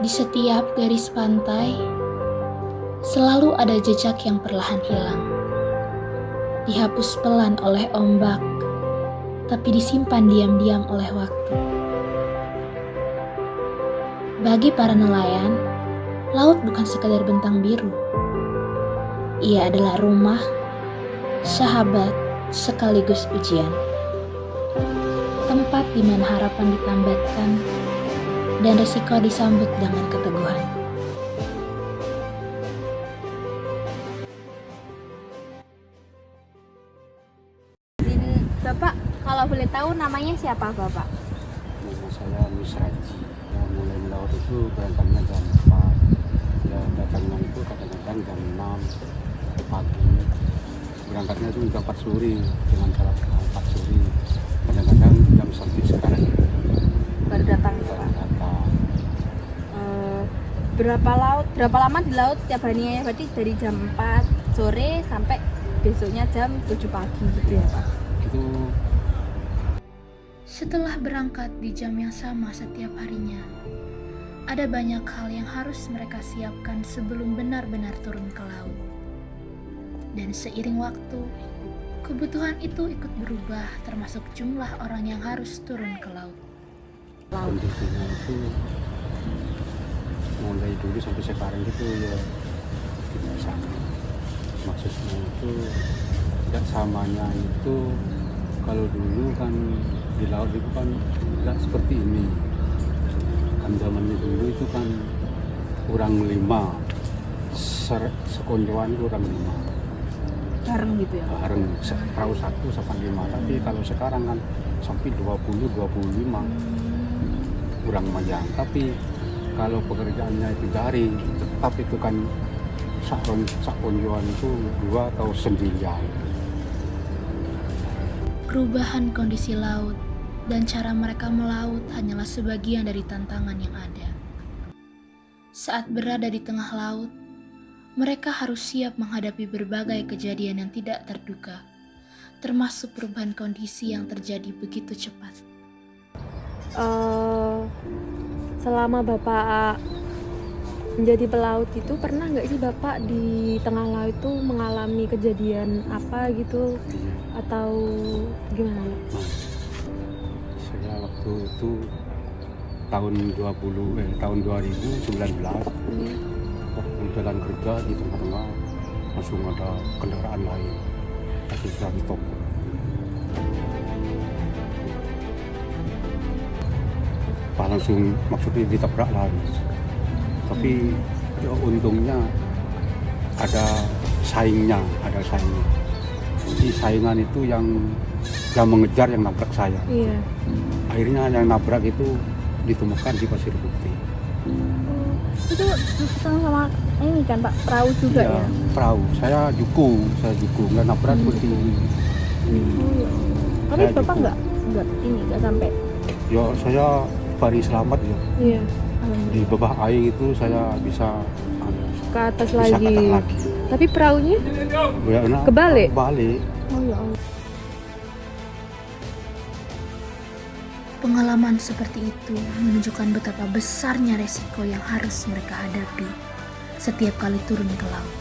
Di setiap garis pantai, selalu ada jejak yang perlahan hilang. Dihapus pelan oleh ombak, tapi disimpan diam-diam oleh waktu. Bagi para nelayan, laut bukan sekadar bentang biru. Ia adalah rumah, sahabat, sekaligus ujian. Tempat di mana harapan ditambatkan dan resiko disambut dengan keteguhan. Bapak, kalau boleh tahu namanya siapa Bapak? Nama saya Misraji. Ya, mulai melaut itu berangkatnya jam 4. Ya, datangnya itu kadang-kadang jam 6 pagi. Berangkatnya itu jam 4 sore dengan cara 4 sore. Kadang-kadang jam sampai sekarang ini. Baru datang ya Pak? Datang. Berapa lama di laut setiap harinya ya? Berarti dari jam 4 sore sampai besoknya jam 7 pagi gitu ya Pak? Itu Setelah berangkat di jam yang sama setiap harinya, ada banyak hal yang harus mereka siapkan sebelum benar-benar turun ke laut. Dan seiring waktu, kebutuhan itu ikut berubah, termasuk jumlah orang yang harus turun ke laut. kondisinya itu mulai dulu sampai sekarang gitu ya tidak sama. Maksudnya itu tidak samanya itu kalau dulu kan di laut itu kan tidak seperti ini. Kan zamannya dulu itu kan kurang 5 sekonjoan itu kurang 5 Bareng gitu ya Pak? bareng perahu 1 sampai 5, tapi kalau sekarang kan sampai 20-25 kurang banyak. Tapi kalau pekerjaannya itu daring, tetap itu kan sakonjoan itu 2 atau 9. Perubahan kondisi laut dan cara mereka melaut hanyalah sebagian dari tantangan yang ada. Saat berada di tengah laut, mereka harus siap menghadapi berbagai kejadian yang tidak terduga, termasuk perubahan kondisi yang terjadi begitu cepat. Selama Bapak menjadi pelaut itu pernah nggak sih Bapak di tengah laut itu mengalami kejadian apa gitu atau gimana? Saya waktu itu tahun 2019 waktu jalan kerja di tengah-tengah langsung ada kendaraan lain kasih stop. Langsung maksudnya ditabrak lari. Tapi ya untungnya ada saingnya. Si saingan itu yang mengejar yang nabrak saya. Iya. Akhirnya yang nabrak itu ditemukan di Pasir Putih. Itu sama ini kan Pak, perahu juga Iya, ya? perahu. Saya juku, nggak nabrak seperti ini. Oh, iya. Tapi Saya Bapak juku. nggak sampai. Ya saya bari selamat ya. Iya. Di bawah air itu saya bisa Ke atas bisa lagi. kata lagi. Tapi perahunya? Ya, Kebalik? Kebalik. Oh ya Allah. Pengalaman seperti itu menunjukkan betapa besarnya resiko yang harus mereka hadapi setiap kali turun ke laut.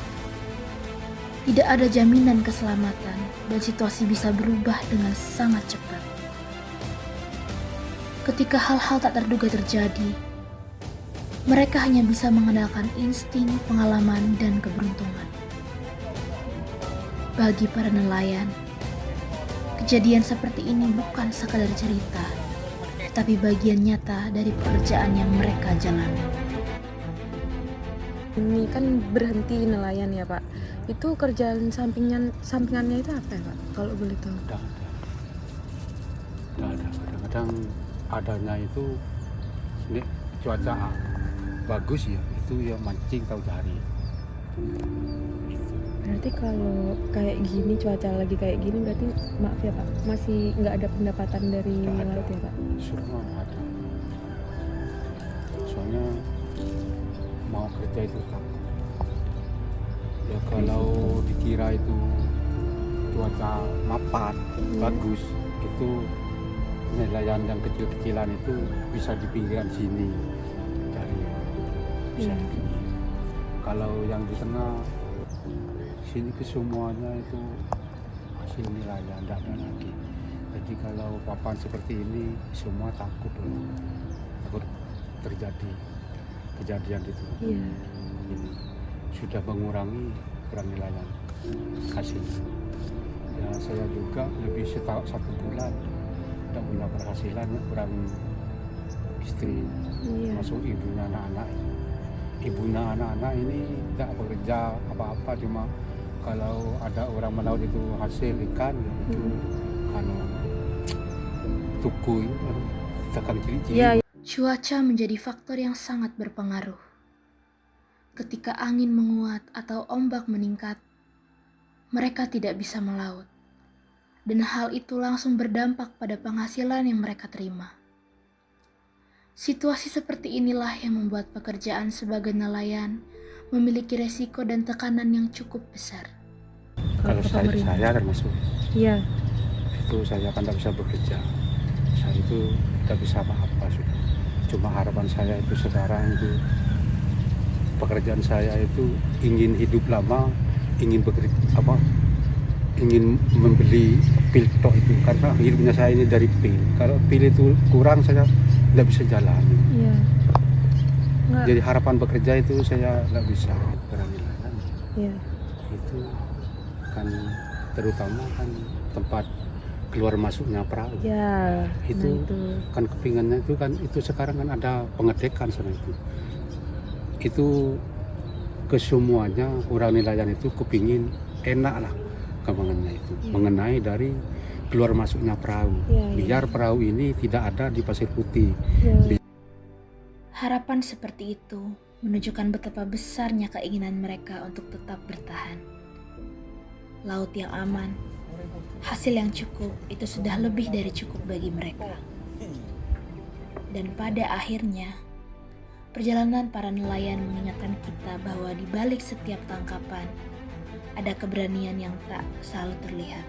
Tidak ada jaminan keselamatan dan situasi bisa berubah dengan sangat cepat. Ketika hal-hal tak terduga terjadi, mereka hanya bisa mengandalkan insting, pengalaman, dan keberuntungan. Bagi para nelayan, kejadian seperti ini bukan sekadar cerita, tapi bagian nyata dari pekerjaan yang mereka jalani. Ini kan berhenti nelayan ya Pak. Itu kerjaan sampingannya itu apa ya Pak? Kalau boleh tahu. Tidak ada. Kadang-kadang adanya itu ini cuaca bagus ya, itu ya mancing atau cari. Berarti kalau kayak gini, cuaca lagi kayak gini, berarti maaf ya Pak, masih nggak ada pendapatan dari Nggak ada. laut ya Pak? Semua ada. Soalnya mau kerja itu takut. Ya kalau dikira itu cuaca mapan, bagus, itu nelayan yang kecil-kecilan itu bisa di pinggiran sini cari. bisa Iya. dibilang. Kalau yang di tengah sini kesemuanya itu hasil nelayan, tidak ada lagi. Jadi kalau papan seperti ini semua takut terjadi kejadian itu. Iya. Ini sudah mengurangi nelayan hasilnya. Ya saya juga lebih 1 bulan tidak punya penghasilan, kurang istri, Iya. masuk ibunya anak-anak. Ibunya anak-anak ini tidak bekerja apa-apa, cuma kalau ada orang melaut itu hasil ikan itu anu tukui tekan cili-cili. Iya. Cuaca menjadi faktor yang sangat berpengaruh. Ketika angin menguat atau ombak meningkat, mereka tidak bisa melaut. Dan hal itu langsung berdampak pada penghasilan yang mereka terima. Situasi seperti inilah yang membuat pekerjaan sebagai nelayan memiliki resiko dan tekanan yang cukup besar. Kalau ke saya pemerintah. termasuk Iya. itu saya kan tidak bisa bekerja, saya itu tidak bisa apa-apa sudah. Cuma harapan saya itu sekarang itu pekerjaan saya itu ingin hidup lama, ingin bekerja ingin membeli pil tok itu, karena hidupnya saya ini dari pil. Kalau pil itu kurang saya tidak bisa jalan. Iya. Nggak. Jadi harapan bekerja itu saya tidak bisa berani layan. Iya. Itu kan terutama kan tempat keluar masuknya perahu. Ya. Itu Nah, itu. kan kepingannya itu kan itu sekarang kan ada pengedekan sana itu kesemuanya orang nelayan itu kepingin enak lah gampangannya itu mengenai dari keluar masuknya perahu, biar perahu ini tidak ada di Pasir Putih. Harapan seperti itu menunjukkan betapa besarnya keinginan mereka untuk tetap bertahan. Laut yang aman, hasil yang cukup itu sudah lebih dari cukup bagi mereka. Dan pada akhirnya, perjalanan para nelayan mengingatkan kita bahwa di balik setiap tangkapan ada keberanian yang tak selalu terlihat.